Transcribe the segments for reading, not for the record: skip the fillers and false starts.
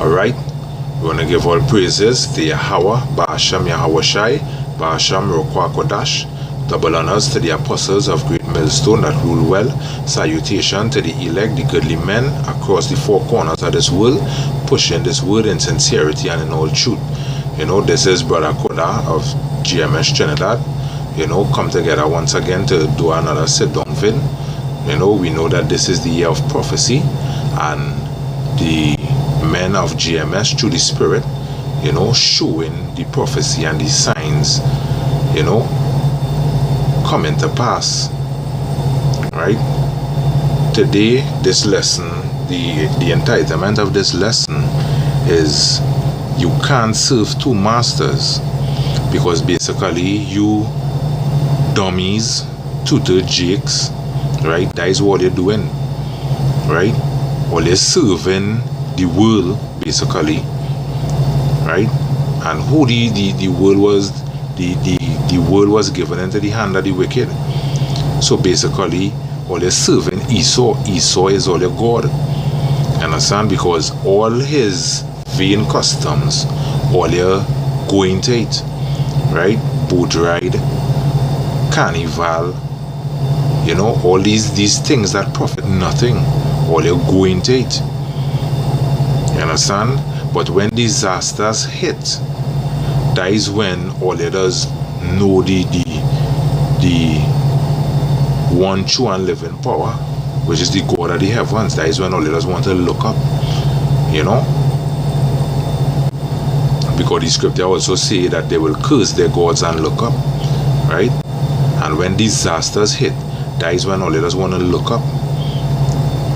Alright, we want to give all praises to Yahweh, Ba'asham Yahweh Shai, Ba'asham Rokwa Kodash. Double honors to the apostles of Great Millstone that rule well. Salutation to the elect, the godly men across the four corners of this world, pushing this word in sincerity and in all truth. You know, this is Brother Koda of GMS Trinidad. You know, come together once again to do another sit-down vid. You know, we know that this is the year of prophecy, and the men of GMS through the Spirit, you know, showing the prophecy and the signs, you know, coming to pass. Right? Today, this lesson, the entitlement of this lesson is you can't serve two masters, because basically you dummies, tutor jakes, right? That is what you're doing, right? Or you're serving the world, basically, right? And who the world was, the world was given into the hand of the wicked. So basically, all you're serving Esau is all your God. Understand? Because all his vain customs, all you're going to it, right? Boat ride, carnival, you know, all these things that profit nothing, all you're going to it. You understand? But when disasters hit, that is when all you does know the one true and living power, which is the God of the heavens. That is when all you does want to look up, you know. Because the scripture also say that they will curse their gods and look up, right? And when disasters hit, that is when all you does want to look up,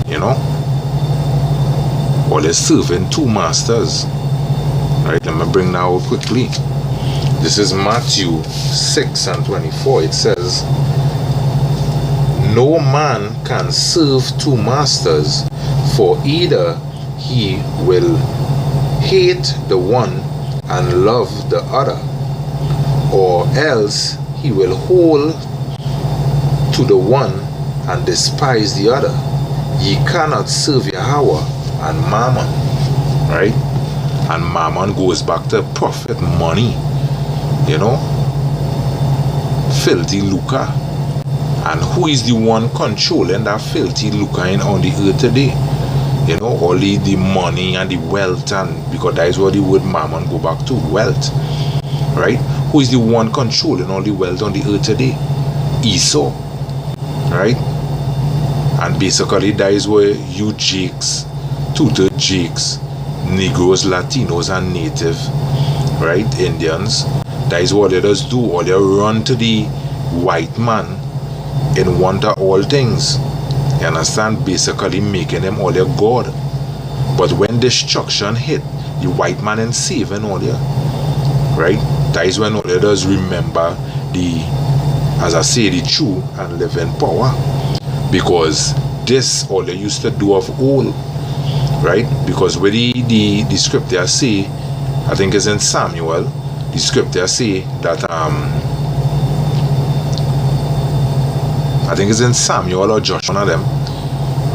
you know. Or they're serving two masters. Right, let me bring that out quickly. This is Matthew 6:24. It says, no man can serve two masters, for either he will hate the one and love the other, or else he will hold to the one and despise the other. Ye cannot serve Yahweh and Mammon, right? And Mammon goes back to profit money, you know, filthy lucre. And who is the one controlling that filthy lucre on the earth today? You know, all the money and the wealth, and because that is what the word Mammon go back to, wealth, right? Who is the one controlling all the wealth on the earth today? Esau, right? And basically that is where you jakes, tutor jakes, Negroes, Latinos, and native, right, Indians, that is what they just do. All they run to the white man in want of all things. You understand? Basically making them all their God. But when destruction hit, the white man ain't saving all you, right? That is when all they does remember the, as I say, the true and living power. Because this all they used to do of old, right? Because where the scripture say, I think it's in Samuel, the scripture say that I think it's in Samuel or Joshua, one of them,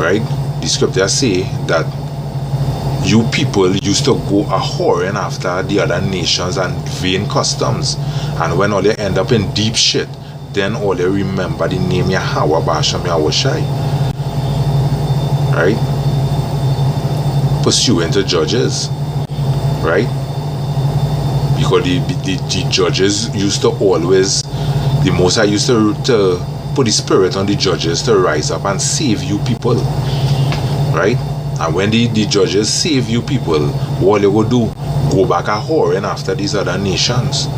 right? The scripture say that you people used to go a whoring after the other nations and vain customs, and when all they end up in deep shit, then all they remember the name Yahweh Ba'asham Yahweh Shai, right? Pursuant to Judges, right? Because the judges used to always, the Most High used to put the spirit on the judges to rise up and save you people, right? And when the judges save you people, what they will do, go back a whoring after these other nations,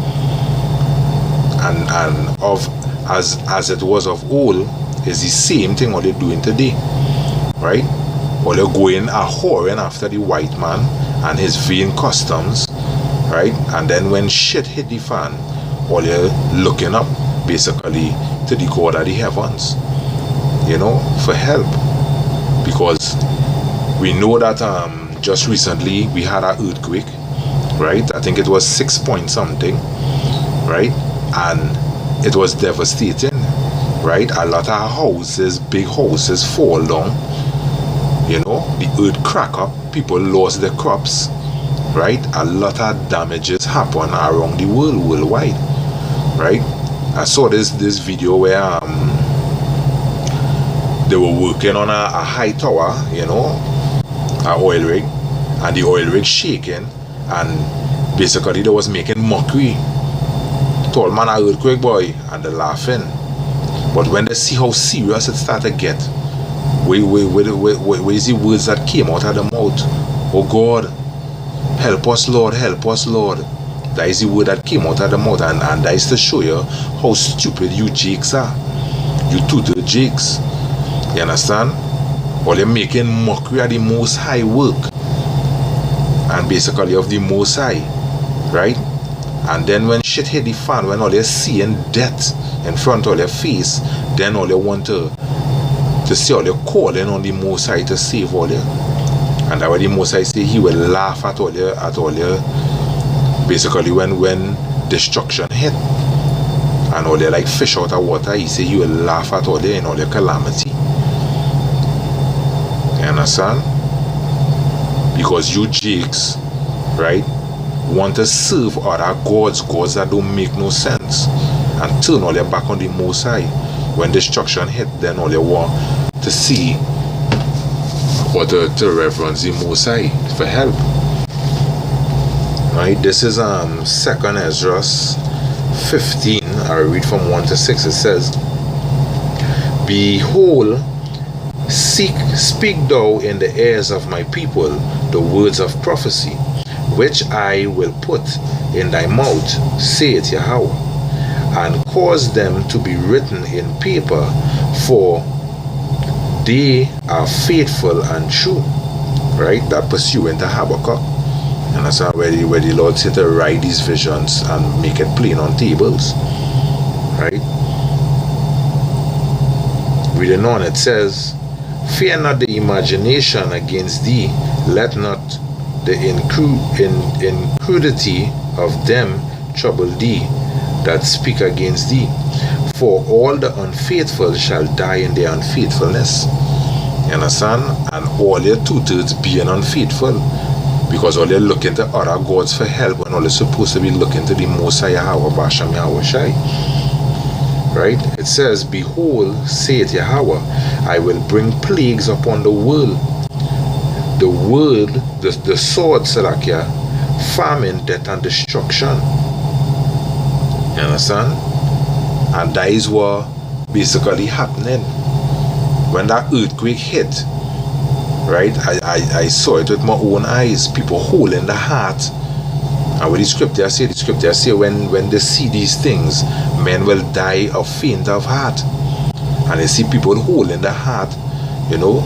and of as it was of old, is the same thing what they're doing today, right? Or they're going a whoring after the white man and his vain customs, right? And then when shit hit the fan, or they're looking up basically to the God of the heavens, you know, for help. Because we know that just recently we had an earthquake, right? I think it was 6 point something, right? And it was devastating, right? A lot of houses, big houses fall down, you know, the earth crack up, people lost their crops, right? A lot of damages happen around the world, worldwide, right? I saw this video where they were working on a high tower, you know, a oil rig, and the oil rig shaking, and basically they was making mockery. Told man a earthquake boy, and they laughing. But when they see how serious it started to get, where is the words that came out of the mouth? Oh God, help us Lord, help us Lord. That is the word that came out of the mouth, and that is to show you how stupid you jakes are. You two jakes. You understand? Or you're making mockery of the Most High work, and basically of the Most High, right? And then when shit hit the fan, when all you're seeing death in front of your face, then all you want to see all you're calling on the Most High to save all you. And that way the Most High say he will laugh at all you, basically when destruction hit. And all you like fish out of water, he say he will laugh at all you in all your calamity. You understand? Because you jakes, right, want to serve other gods that don't make no sense, and turn all your back on the Most High. When destruction hit, then all you want to see or to reverence the Most High for help. Right? This is 2nd Ezra 15. I read from 1 to 6. It says, Behold, speak thou in the ears of my people the words of prophecy, which I will put in thy mouth, saith Yahweh, and cause them to be written in paper, for they are faithful and true. Right? That pursuant to Habakkuk. And that's where the Lord said to write these visions and make it plain on tables. Right? Reading on, it says, Fear not the imagination against thee, let not the incredulity of them trouble thee that speak against thee. For all the unfaithful shall die in their unfaithfulness. You understand? And all your 2/3 being unfaithful, because all you're looking to other gods for help when all you're supposed to be looking to the Most High Yahweh Basham Yahweh Shai. Right? It says, Behold, saith Yahweh, I will bring plagues upon the world. The sword, Salakia, famine, death, and destruction. You understand? And that is what basically happening. When that earthquake hit, right, I saw it with my own eyes, people holding the heart. And what the scripture say, when they see these things, men will die of faint of heart. And they see people holding the heart, you know,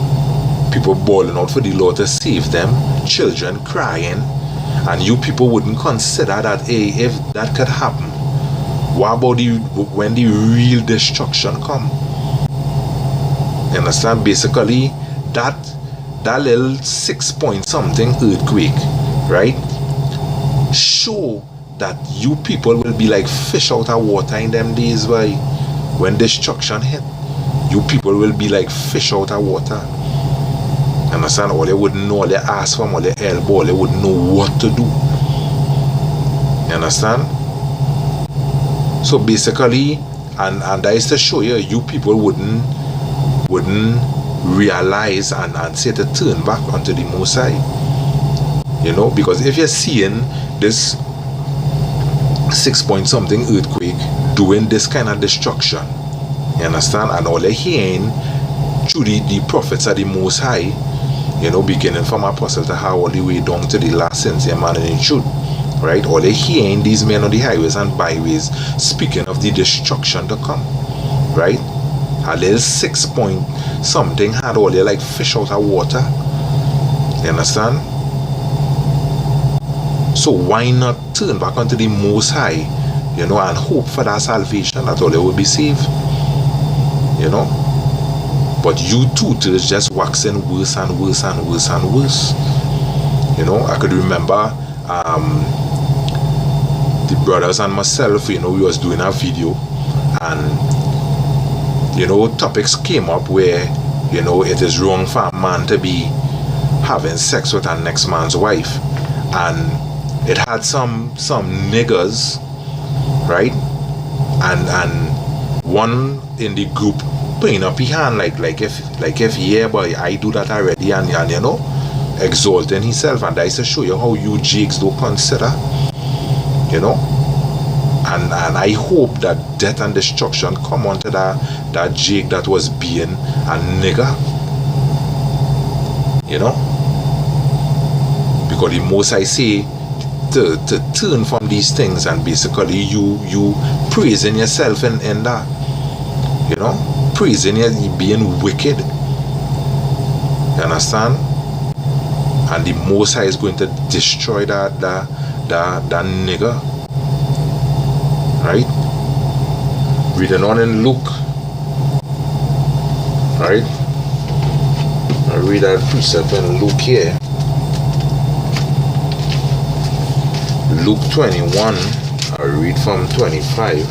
people bawling out for the Lord to save them, children crying, and you people wouldn't consider that, hey, if that could happen, what about when the real destruction come? You understand? Basically, that little 6 point something earthquake, right, show that you people will be like fish out of water in them days. Why? When destruction hit, you people will be like fish out of water. Understand? All they wouldn't know, all they ask from, all they elbow, all they wouldn't know what to do. You understand? So basically, and that is to show you people wouldn't realize and say to turn back onto the Most High. You know, because if you're seeing this 6 point something earthquake doing this kind of destruction, you understand, and all you're hearing through the prophets of the Most High, you know, beginning from Apostle to how all the way down to the last sincere man in truth, right? All they hearing these men on the highways and byways speaking of the destruction to come, right? A little 6 point something had all they like fish out of water. You understand? So why not turn back onto the Most High, you know, and hope for that salvation, that all they will be saved, you know? But you too is just waxing worse and worse and worse and worse. You know, I could remember the brothers and myself, you know, we was doing a video, and you know, topics came up where, you know, it is wrong for a man to be having sex with a next man's wife. and it had some niggers, right? And one in the group putting up his hand like if yeah boy, I do that already, and you know, exalting himself. And that is to show you how you jigs do consider, you know. And I hope that death and destruction come onto that jig that was being a nigger, you know. Because the most I say to turn from these things, and basically you praising yourself in that, you know, praising you being wicked, you understand. And the Most High is going to destroy that nigger, right? Reading on in Luke, right? I read that precept in Luke here. Luke 21, I read from 25.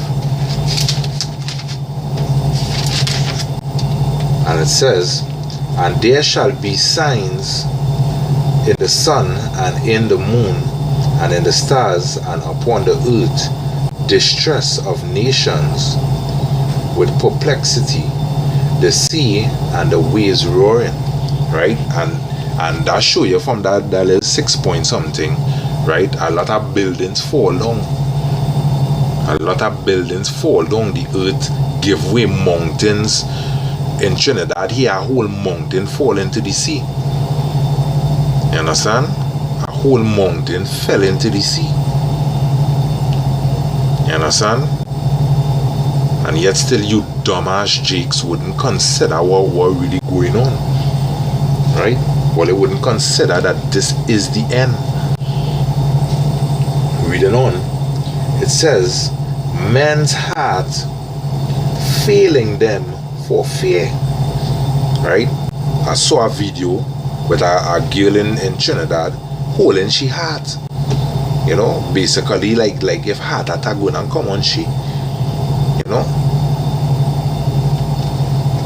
And it says, and there shall be signs in the sun and in the moon and in the stars and upon the earth, distress of nations with perplexity, the sea and the waves roaring, right? And that show you from that little 6 point something, right? A lot of buildings fall down. A lot of buildings fall down. The earth give way. Mountains in Trinidad here, a whole mountain fall into the sea. You understand? A whole mountain fell into the sea. You understand? And yet still you dumbass jakes wouldn't consider what really going on. Right? Well, they wouldn't consider that this is the end. Reading on, it says, men's heart failing them for fear. Right? I saw a video with a girl in Trinidad holding she heart. You know, basically like if heart attack going and come on she. You know?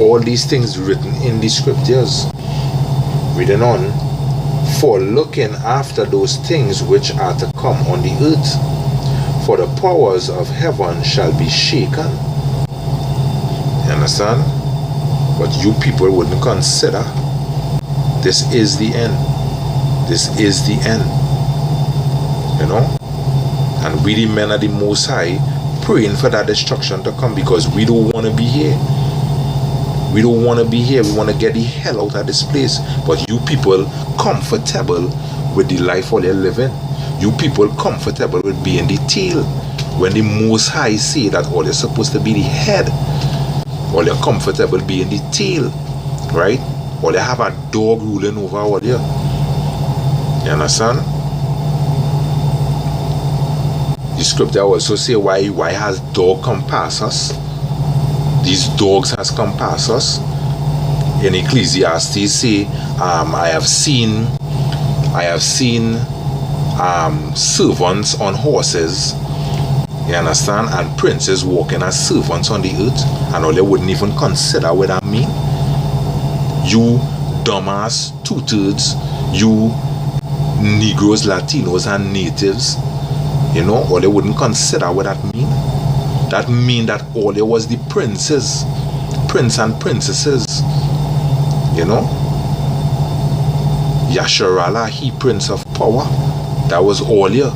All these things written in the scriptures. Reading on, for looking after those things which are to come on the earth, for the powers of heaven shall be shaken. You understand? But you people wouldn't consider this is the end. This is the end. You know? And we the men of the Most High praying for that destruction to come, because we don't want to be here. We don't want to be here. We want to get the hell out of this place. But you people comfortable with the life all you're living. You people comfortable with being the tail, when the Most High say that all you're supposed to be the head. All you're comfortable being the tail, right? Or they have a dog ruling over all you. You understand? The scripture also say why has dog come past us? These dogs has come past us. In Ecclesiastes say, I have seen servants on horses, you understand, and princes walking as servants on the earth, and all they wouldn't even consider what that mean. You dumbass 2/3, you Negroes, Latinos, and natives, you know, or they wouldn't consider what that mean. That mean that all there was the princes, prince and princesses, you know. Yasharala, he prince of power. That was all here.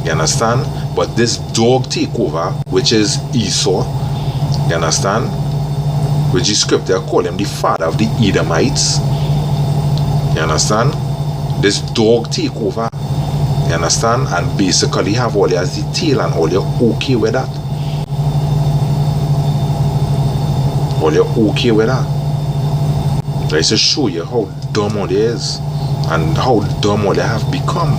You understand? But this dog takeover, which is Esau, you understand? Which the scripture call him the father of the Edomites. You understand? This dog takeover, you understand? And basically have all as the tail, and all you're okay with that. All you're okay with that. Tries to show you how dumb all it is, and how dumb all they have become.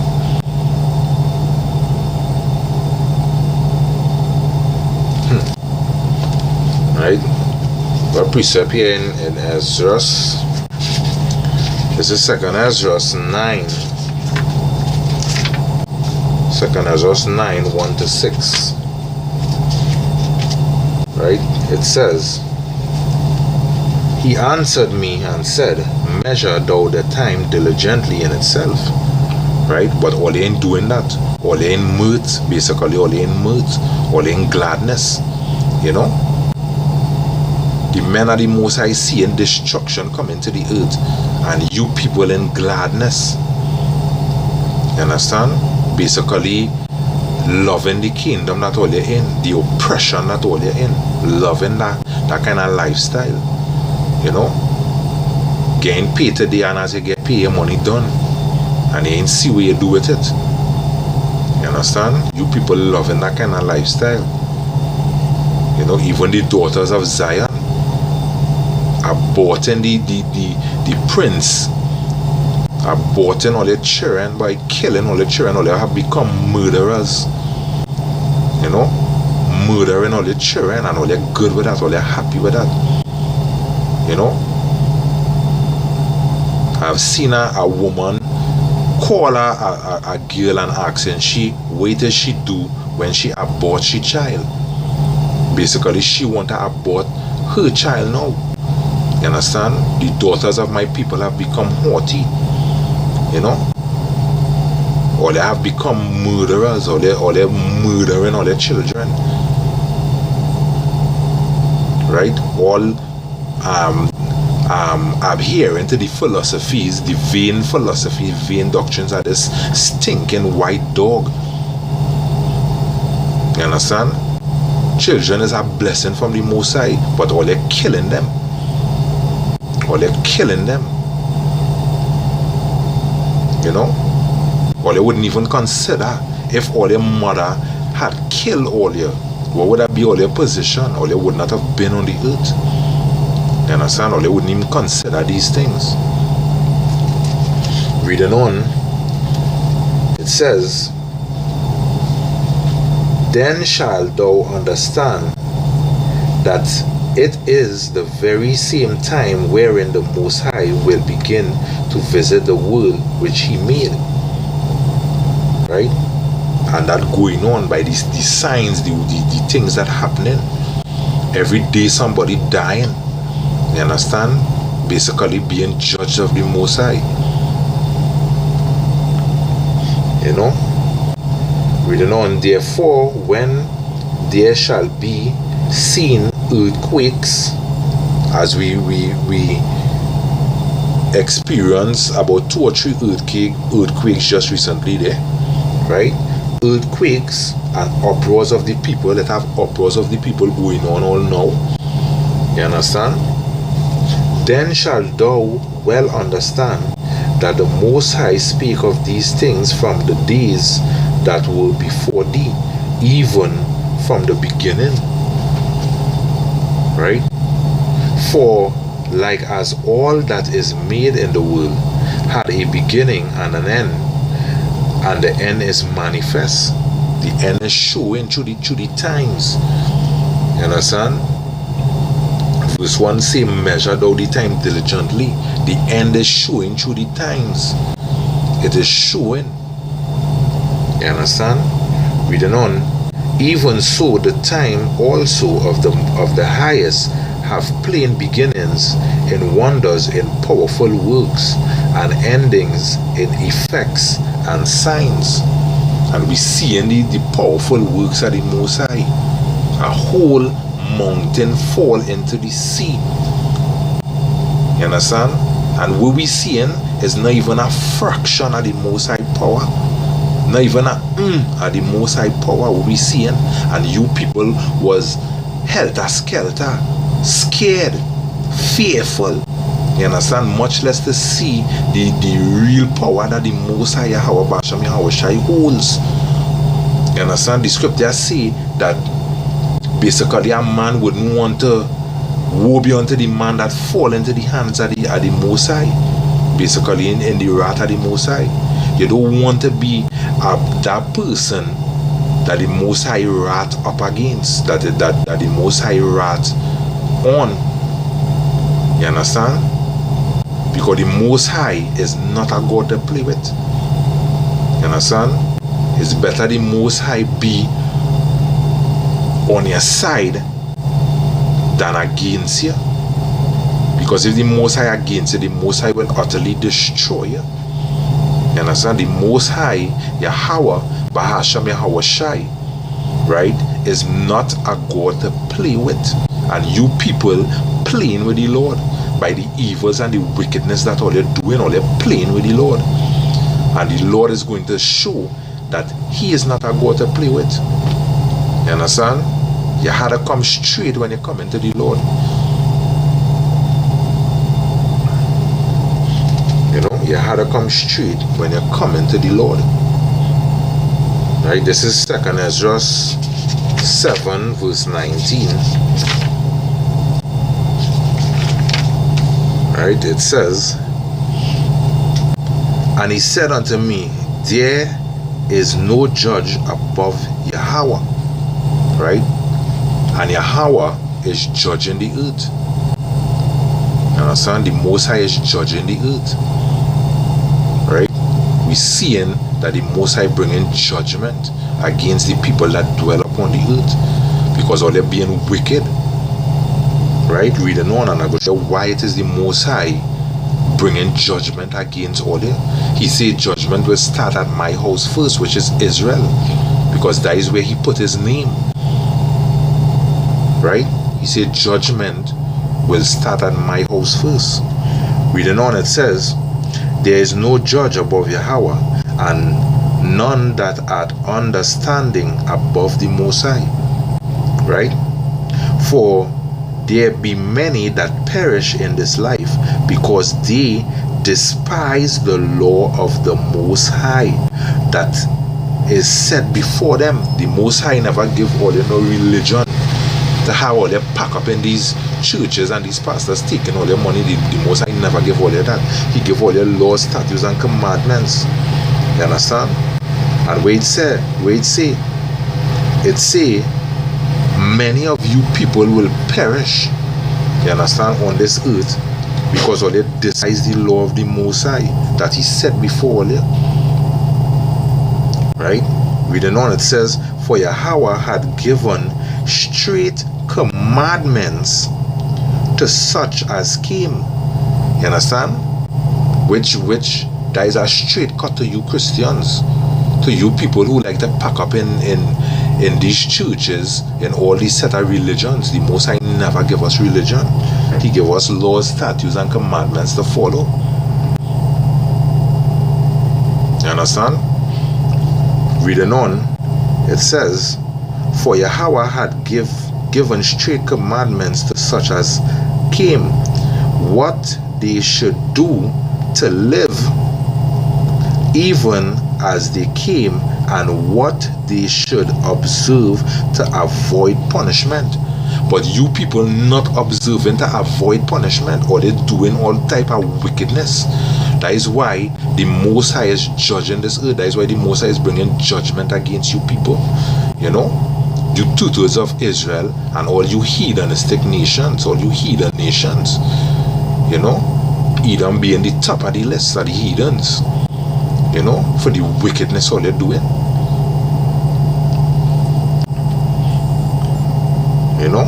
Right? Got a precept here in Ezra. This is 2nd Ezra 9. 2nd Ezra 9, 1-6. Right? It says, he answered me and said, measure thou the time diligently in itself, right? But all they ain't doing that. All they in mirth, basically. All they in mirth. All they in gladness. You know? The men of the Most High seeing destruction come into the earth, and you people in gladness. You understand? Basically, loving the kingdom that all you're in, the oppression that all you're in, loving that kind of lifestyle. You know? Getting paid today, and as you get paid, your money done. And you ain't see what you do with it. You understand? You people loving that kind of lifestyle. You know, even the daughters of Zion aborting the prince, aborting all their children by killing all their children. All they have become murderers. You know, murdering all their children, and all they're good with that, all they're happy with that. You know, I've seen a woman call a girl and asking she, what does she do when she abort she child? Basically, she want to abort her child now. You understand? The daughters of my people have become haughty. You know? Or they have become murderers, or they're murdering all their children. Right? All adhering to the philosophies, the vain philosophy, vain doctrines of this stinking white dog. You understand? Children is a blessing from the Most High, but all they're killing them. All they're killing them. You know? Or they wouldn't even consider if all their mother had killed all you. What would that be all their position? Or they would not have been on the earth. You understand? Or they wouldn't even consider these things. Reading on, it says, then shalt thou understand that it is the very same time wherein the Most High will begin to visit the world which he made. Right? And that going on by these signs, the things that happening. Every day somebody dying. You understand? Basically being judged of the Most High. You know? Reading on, therefore, when there shall be seen earthquakes, as we experienced about 2 or 3 earthquakes just recently there, right? Earthquakes and uproars of the people. That have uproars of the people going on all now. You understand? Then shalt thou well understand that the Most High spake of these things from the days that were before thee, even from the beginning. Right? For like as all that is made in the world had a beginning and an end, and the end is manifest, the end is showing through the times. You understand? Verse 1 say, measure thou the time diligently. The end is showing through the times. It is showing. You understand? Reading on, even so the time also of the highest have plain beginnings in wonders, in powerful works, and endings in effects and signs. And we see in the powerful works of the Most High. A whole mountain fall into the sea. You understand? And what we seeing is not even a fraction of the Most High power. Not even a of the Most High power what we seeing. And you people was helter-skelter, scared, fearful. You understand? Much less to see the real power that the Most High Yahweh Basham Yahweh Shai holds. You understand? The scripture say that basically a man wouldn't want to woe be unto the man that fall into the hands of the Most High. Basically in the wrath of the Most High. You don't want to be that person that the Most High wrath up against, that the Most High wrath on. You understand? Because the Most High is not a God to play with. You understand? It's better the Most High be on your side than against you. Because if the Most High against you, the Most High will utterly destroy you. You understand? The Most High, Yahweh, Bahasham Yahweh Shai, right, is not a God to play with. And you people playing with the Lord by the evils and the wickedness that all you're doing, all you're playing with the Lord. And the Lord is going to show that He is not a God to play with. You understand? You had to come straight when you come into the Lord. You know, you had to come straight when you come into the Lord. Right? This is 2nd Ezra 7 verse 19. Right? It says, and he said unto me, there is no judge above Yahweh. Right? And Yahweh is judging the earth. You understand? The Most High is judging the earth. Right? We seeing that the Most High bringing judgment against the people that dwell upon the earth, because all they're being wicked. Right? Reading on, and I go show why it is the Most High bringing judgment against all them. He said judgment will start at my house first, which is Israel, because that is where He put His name. Right? He said judgment will start at my house first. Reading on, it says, there is no judge above Yahweh, and none that hath understanding above the Most High. Right? For there be many that perish in this life, because they despise the law of the Most High that is set before them. The Most High never give all no religion to have all they pack up in these churches and these pastors taking all their money. The Most High never give all of that. He give all their laws, statutes, and commandments. You understand? And where it say, many of you people will perish, you understand, on this earth, because all they despise the law of the Most High that He set before you. Right? Reading on, it says, for Yahweh had given straight commandments to such as came. You understand? Which that is a straight cut to you Christians, to you people who like to pack up in these churches, in all these set of religions. The Most High never give us religion. He gave us laws, statutes, and commandments to follow. You understand? Reading on, it says, for Yahweh had given straight commandments to such as came, what they should do to live, even as they came, and what they should observe to avoid punishment. But you people not observing to avoid punishment, or they doing all type of wickedness. That is why the Most High is judging this earth. That is why the Most High is bringing judgment against you people. You know, you 2/3 of Israel and all you heathenistic nations, all you heathen nations. You know, Edom being the top of the list of the heathens. You know, for the wickedness all they're doing. You know,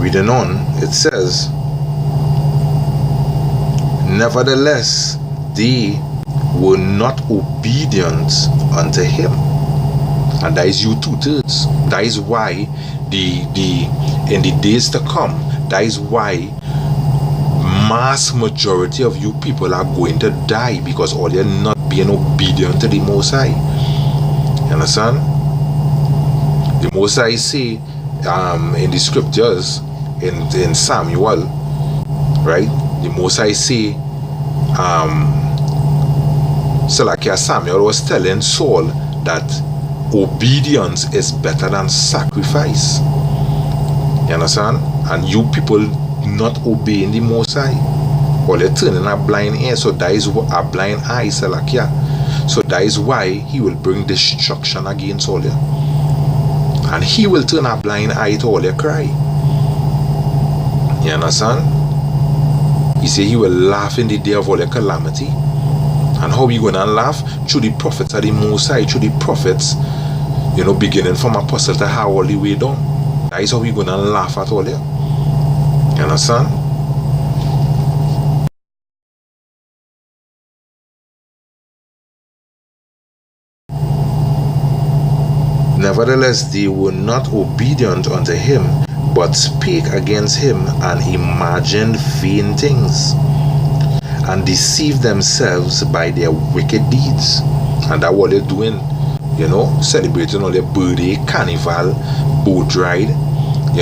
reading on, it says, nevertheless, they were not obedient unto Him. And that is you 2/3. That is why in the days to come, that is why mass majority of you people are going to die, because all you're not being obedient to the Most High. You understand? The Most High say in the scriptures, in Samuel, right? The Most High say, so like Samuel was telling Saul that obedience is better than sacrifice. You understand? And you people not obeying the Most High, or they're turning a blind ear. So that is a blind eye, Salakia. So that is why He will bring destruction against all you, and He will turn a blind eye to all your cry. You understand? He said He will laugh in the day of all your calamity. And how we gonna laugh? Through the prophets of the Most High, through the prophets, you know, beginning from apostle to how all the way down. That is how we gonna laugh at all you. You understand? Nevertheless, they were not obedient unto him, but spake against him, and imagined vain things, and deceived themselves by their wicked deeds. And that's what they're doing, celebrating all their birthday, carnival, boat ride,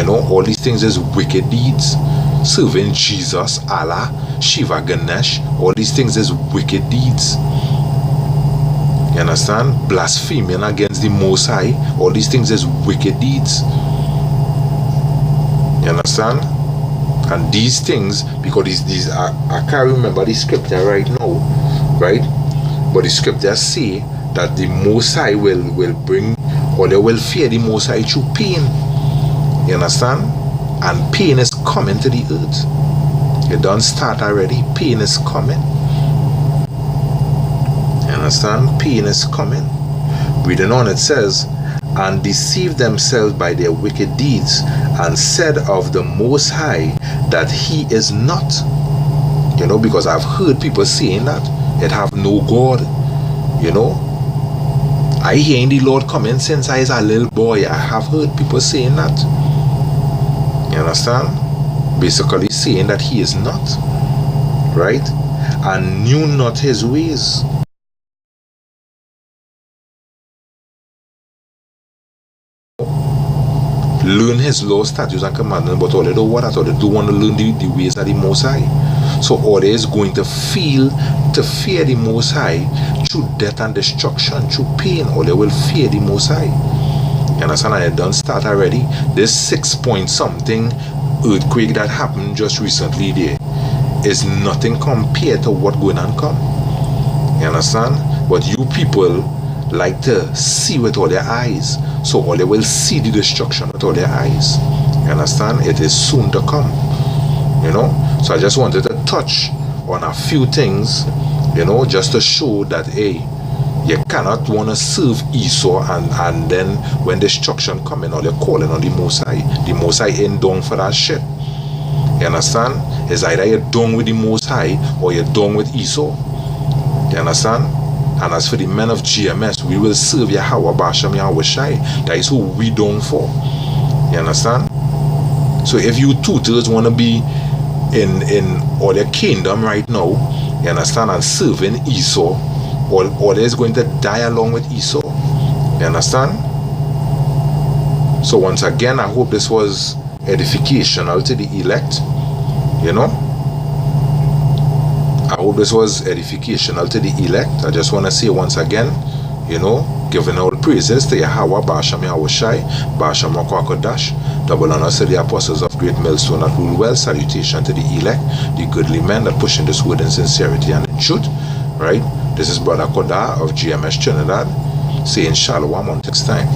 all these things is wicked deeds. Serving Jesus, Allah, Shiva, Ganesh, all these things is wicked deeds. You understand? Blaspheming against the Most High, all these things is wicked deeds. You understand? And these things, because these I can't remember the scripture right now, right? But the scriptures say that the Most High will bring, or they will fear the Most High through pain. You understand? And pain is coming to the earth. It don't start already. Pain is coming. You understand? Pain is coming. Reading on, it says, and deceived themselves by their wicked deeds, and said of the Most High that he is not. Because I've heard people saying that it have no God. I hear the Lord coming since I was a little boy. I have heard people saying that. You understand? Basically saying that he is not. Right? And knew not his ways. Learn his laws, statutes, and commandments, but all they don't want at all. They don't want to learn the ways of the Most High. So all they is going to fear the Most High through death and destruction, through pain. Or they will fear the Most High. You understand? And it done start already. This 6-point something earthquake that happened just recently there is nothing compared to what going on come. You understand? But you people like to see with all their eyes. So all they will see the destruction with all their eyes. You understand? It is soon to come. So I just wanted to touch on a few things, just to show that, hey, you cannot want to serve Esau and then when destruction coming, all you're calling on the Most High. The Most High ain't down for that shit. You understand? It's either you're done with the Most High or you're done with Esau. You understand? And as for the men of GMS, we will serve Yahweh, Basham, Yahweh Shai. That is who we done for. You understand? So if you two-thirds want to be in all your kingdom right now, you understand, and serving Esau, all is going to die along with Esau. You understand? So once again, I hope this was edificational to the elect. I hope this was edificational to the elect. I just want to say once again, giving all praises to Yahweh, Basham Yahweh Shai, Basham Rakwakodash, double honors to the apostles of Great Millstone that rule well, salutation to the elect, the goodly men that push in this word in sincerity and in truth, right? This is Brother Koda of GMS Trinidad, saying shalom on next time.